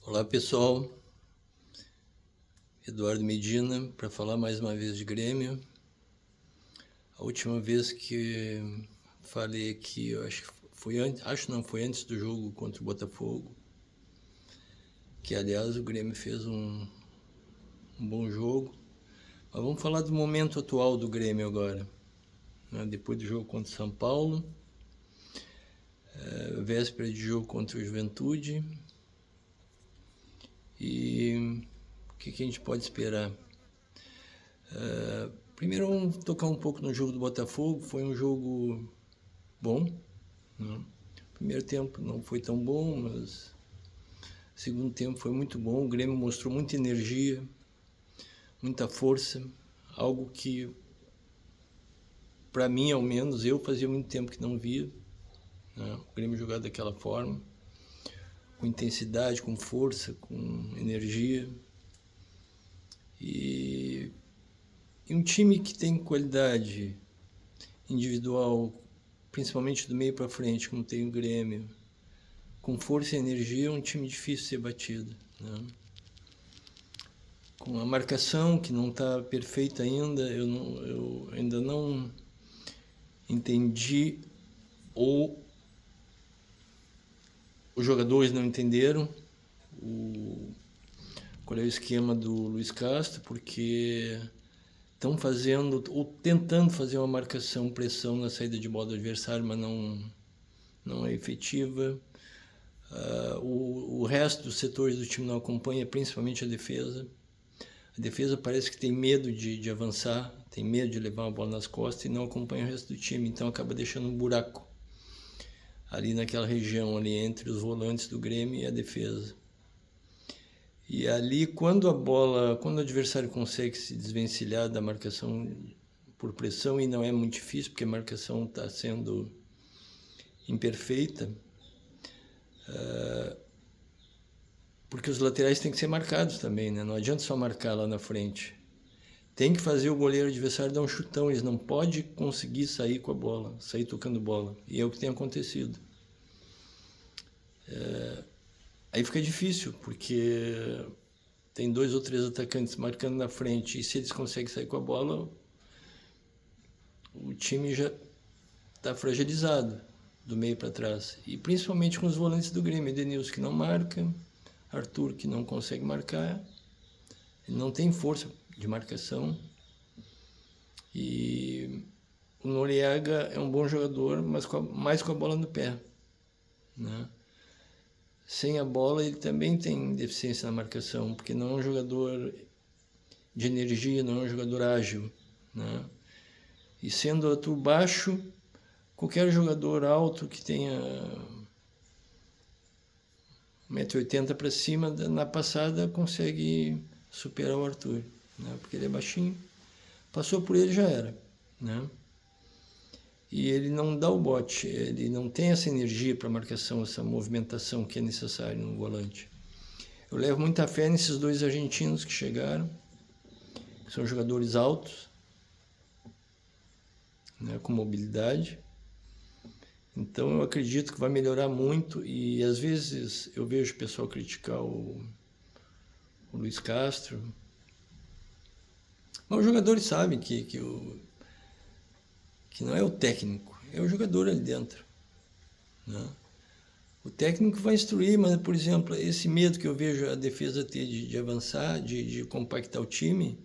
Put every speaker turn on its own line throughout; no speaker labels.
Olá pessoal, Eduardo Medina para falar mais uma vez de Grêmio. A última vez que falei aqui, eu acho que foi antes do jogo contra o Botafogo, que aliás o Grêmio fez um bom jogo. Mas vamos falar do momento atual do Grêmio agora, né? Depois do jogo contra o São Paulo, véspera de jogo contra o Juventude. E o que a gente pode esperar? Primeiro vamos tocar um pouco no jogo do Botafogo. Foi um jogo bom, né? Primeiro tempo não foi tão bom, mas o segundo tempo foi muito bom. O Grêmio mostrou muita energia, muita força, algo que para mim, ao menos, eu fazia muito tempo que não via, né? O Grêmio jogar daquela forma, com intensidade, com força, com energia. E um time que tem qualidade individual, principalmente do meio para frente, como tem o Grêmio, com força e energia, é um time difícil de ser batido, né? Com a marcação que não está perfeita ainda, eu ainda não entendi, ou os jogadores não entenderam qual é o esquema do Luiz Castro, porque estão fazendo ou tentando fazer uma marcação, pressão na saída de bola do adversário, mas não é efetiva. O resto dos setores do time não acompanha, principalmente a defesa. A defesa parece que tem medo de avançar, tem medo de levar uma bola nas costas e não acompanha o resto do time, então acaba deixando um buraco ali naquela região, ali entre os volantes do Grêmio e a defesa. E ali, quando o adversário consegue se desvencilhar da marcação por pressão, e não é muito difícil, porque a marcação está sendo imperfeita, porque os laterais têm que ser marcados também, né? Não adianta só marcar lá na frente. Tem que fazer o goleiro adversário dar um chutão, eles não podem conseguir sair com a bola, sair tocando bola. E é o que tem acontecido. Aí fica difícil, porque tem 2 ou 3 atacantes marcando na frente, e se eles conseguem sair com a bola, o time já está fragilizado do meio para trás. E principalmente com os volantes do Grêmio, Edenilson que não marca, Arthur que não consegue marcar, ele não tem força de marcação. E o Noriega é um bom jogador, mas mais com a bola no pé, né? Sem a bola ele também tem deficiência na marcação, porque não é um jogador de energia, não é um jogador ágil, né? E sendo Arthur baixo, qualquer jogador alto que tenha 1,80 m para cima, na passada consegue superar o Arthur, né? Porque ele é baixinho, passou por ele já era, né? E ele não dá o bote, ele não tem essa energia para marcação, essa movimentação que é necessária no volante. Eu levo muita fé nesses 2 argentinos que chegaram, que são jogadores altos, né, com mobilidade. Então eu acredito que vai melhorar muito, e às vezes eu vejo o pessoal criticar o Luiz Castro, mas os jogadores sabem que não é o técnico, é o jogador ali dentro, né? O técnico vai instruir, mas, por exemplo, esse medo que eu vejo a defesa ter de avançar, de compactar o time,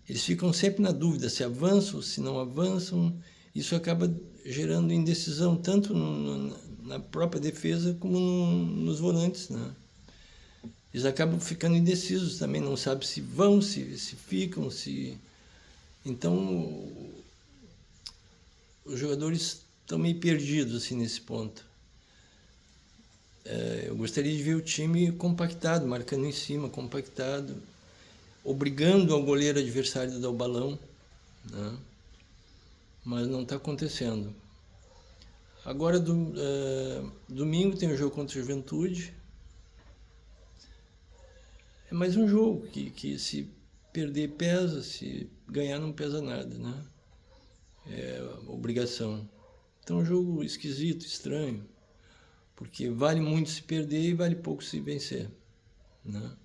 eles ficam sempre na dúvida se avançam, se não avançam. Isso acaba gerando indecisão, tanto na própria defesa como nos volantes, né? Eles acabam ficando indecisos também, não sabem se vão, se ficam, se... Então, os jogadores estão meio perdidos assim, nesse ponto. Eu gostaria de ver o time compactado, marcando em cima, compactado, obrigando ao goleiro adversário a dar o balão, né? Mas não está acontecendo. Agora, domingo tem o jogo contra o Juventude. É mais um jogo que se perder pesa, se ganhar não pesa nada, né? É obrigação. Então é um jogo esquisito, estranho, porque vale muito se perder e vale pouco se vencer. né?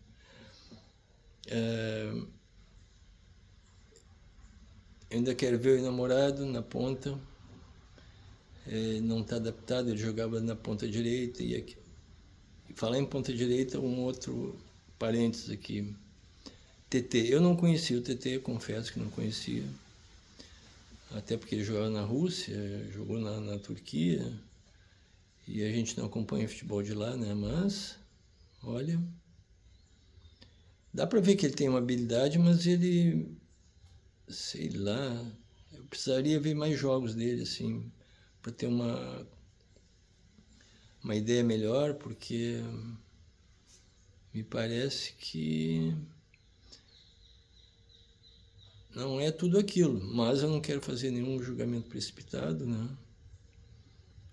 Eu ainda quero ver o namorado na ponta, não está adaptado, ele jogava na ponta direita. E falar em ponta direita, um outro parênteses aqui. TT, eu não conhecia o TT, confesso que não conhecia, até porque ele jogava na Rússia, jogou na Turquia, e a gente não acompanha o futebol de lá, né? Mas, olha, dá para ver que ele tem uma habilidade, mas ele, sei lá, eu precisaria ver mais jogos dele, assim, para ter uma ideia melhor, porque me parece que não é tudo aquilo, mas eu não quero fazer nenhum julgamento precipitado, né?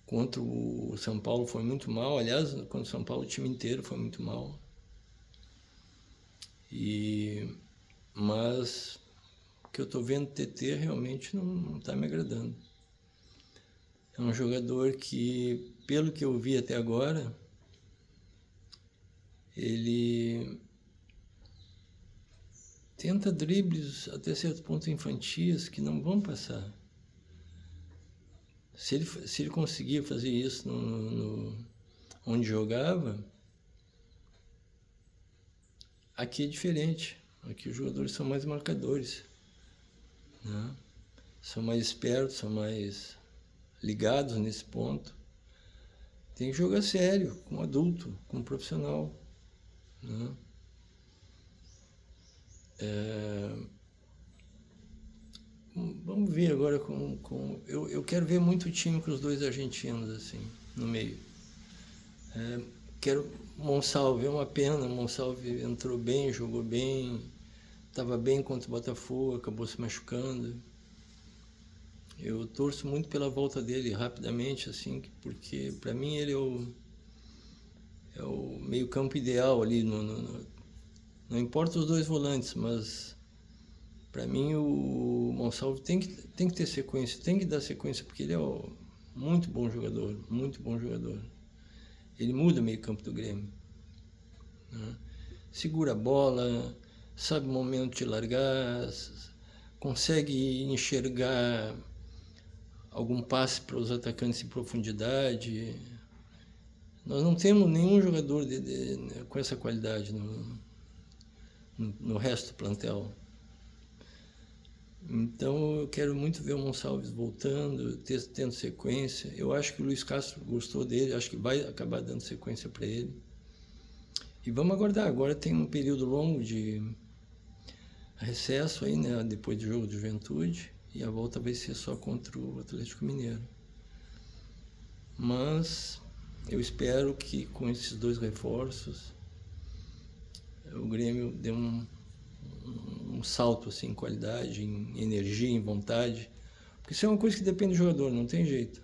Contra o São Paulo foi muito mal, aliás, contra o São Paulo o time inteiro foi muito mal. Mas o que eu estou vendo TT realmente não está me agradando. É um jogador que, pelo que eu vi até agora, ele tenta dribles até certo ponto infantis que não vão passar. Se ele conseguia fazer isso onde jogava, aqui é diferente. Aqui os jogadores são mais marcadores, né? São mais espertos, são mais ligados nesse ponto. Tem que jogar sério, com adulto, com profissional, né? Vamos ver agora eu quero ver muito time com os dois argentinos assim no meio. Quero Monsalve, é uma pena. Monsalve entrou bem, jogou bem, estava bem contra o Botafogo, acabou se machucando. Eu torço muito pela volta dele rapidamente, assim, porque para mim ele é o meio-campo ideal ali. Não importa os dois volantes, mas para mim o Monsalve tem que ter sequência, tem que dar sequência, porque ele é muito bom jogador, muito bom jogador. Ele muda o meio-campo do Grêmio, né? Segura a bola, sabe o momento de largar, consegue enxergar algum passe para os atacantes em profundidade. Nós não temos nenhum jogador com essa qualidade no resto do plantel. Então eu quero muito ver o Monsalves voltando, tendo sequência. Eu acho que o Luiz Castro gostou dele, acho que vai acabar dando sequência para ele. E vamos aguardar. Agora tem um período longo de recesso aí, né? Depois do jogo de Juventude, e a volta vai ser só contra o Atlético Mineiro. Mas eu espero que com esses dois reforços o Grêmio dê um salto assim, em qualidade, em energia, em vontade, porque isso é uma coisa que depende do jogador, não tem jeito.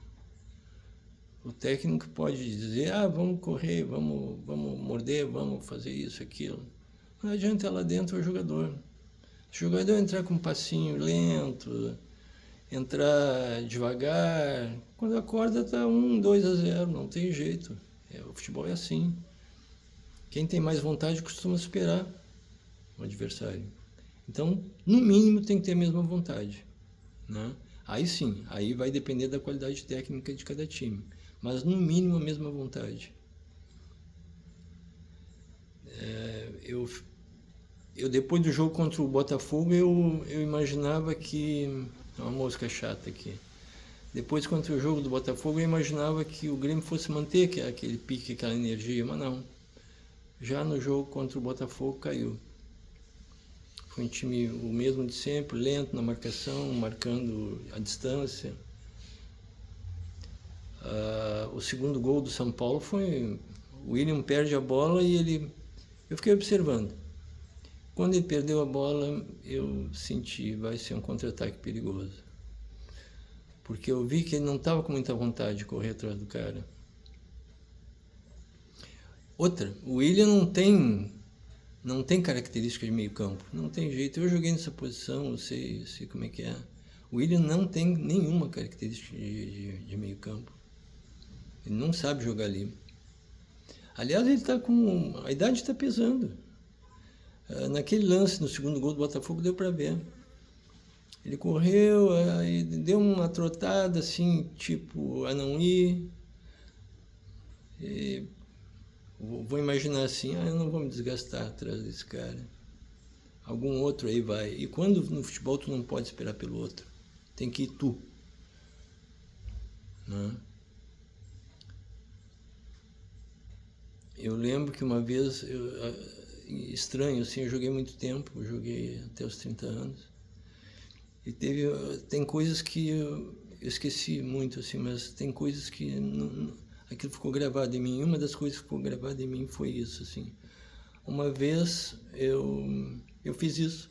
O técnico pode dizer, vamos correr, vamos morder, vamos fazer isso, aquilo. Não adianta, lá dentro é o jogador. Se o jogador entrar com um passinho lento, entrar devagar, quando acorda está 1-2-0, não tem jeito. O futebol é assim. Quem tem mais vontade costuma superar o adversário. Então, no mínimo, tem que ter a mesma vontade, né? Aí sim, aí vai depender da qualidade técnica de cada time. Mas, no mínimo, a mesma vontade. Eu depois do jogo contra o Botafogo, eu imaginava que... Uma mosca chata aqui. Depois, contra o jogo do Botafogo, eu imaginava que o Grêmio fosse manter aquele pique, aquela energia, mas não. Já no jogo contra o Botafogo, caiu. Foi um time o mesmo de sempre, lento na marcação, marcando a distância. O segundo gol do São Paulo foi... O William perde a bola e eu fiquei observando. Quando ele perdeu a bola, eu senti, vai ser um contra-ataque perigoso. Porque eu vi que ele não estava com muita vontade de correr atrás do cara. Outra, o William não tem característica de meio campo, não tem jeito. Eu joguei nessa posição, eu sei como é que é. O William não tem nenhuma característica de meio campo. Ele não sabe jogar ali. Aliás, ele está com... A idade está pesando. Naquele lance, no segundo gol do Botafogo, deu para ver. Ele correu, aí deu uma trotada, assim, tipo, a não ir. E vou imaginar assim, eu não vou me desgastar atrás desse cara. Algum outro aí vai. E quando no futebol tu não pode esperar pelo outro. Tem que ir tu. Né? Eu lembro que uma vez, estranho assim, eu joguei muito tempo, eu joguei até os 30 anos. E tem coisas que eu esqueci muito, assim, mas tem coisas que aquilo ficou gravado em mim. Uma das coisas que ficou gravada em mim foi isso, assim. Uma vez eu fiz isso.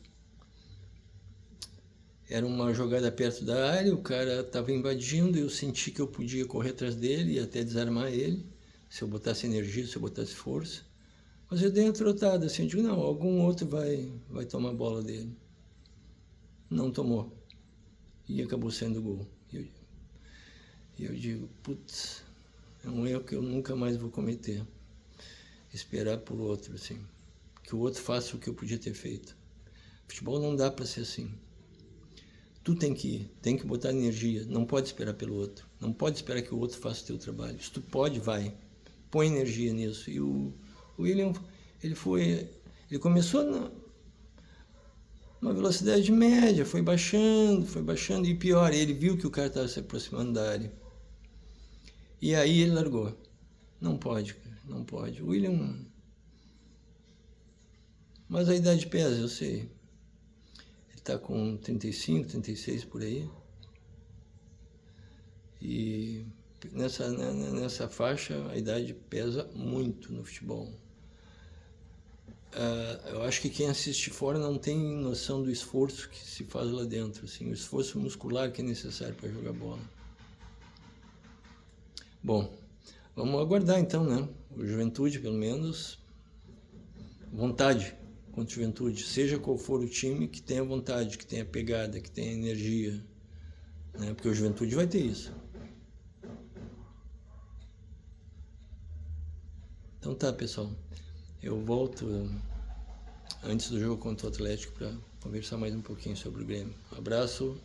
Era uma jogada perto da área, o cara estava invadindo, eu senti que eu podia correr atrás dele e até desarmar ele, se eu botasse energia, se eu botasse força. Mas eu dei uma trotada assim, eu digo, não, algum outro vai tomar a bola dele. Não tomou. E acabou sendo gol. E eu digo, putz, é um erro que eu nunca mais vou cometer. Esperar por outro, assim. Que o outro faça o que eu podia ter feito. Futebol não dá para ser assim. Tu tem que ir, tem que botar energia, não pode esperar pelo outro. Não pode esperar que o outro faça o teu trabalho. Se tu pode, vai. Põe energia nisso. E o William, ele começou numa velocidade média, foi baixando, e pior, ele viu que o cara estava se aproximando da área. E aí ele largou. Não pode, cara, não pode. O William... Mas a idade pesa, eu sei. Ele está com 35, 36 por aí. E nessa faixa a idade pesa muito no futebol. Eu acho que quem assiste fora não tem noção do esforço que se faz lá dentro, assim, o esforço muscular que é necessário para jogar bola. Bom, vamos aguardar então, né? O Juventude, pelo menos, vontade contra o Juventude, seja qual for o time, que tenha vontade, que tenha pegada, que tenha energia, né? Porque o Juventude vai ter isso. Então tá, pessoal, eu volto antes do jogo contra o Atlético para conversar mais um pouquinho sobre o Grêmio. Um abraço.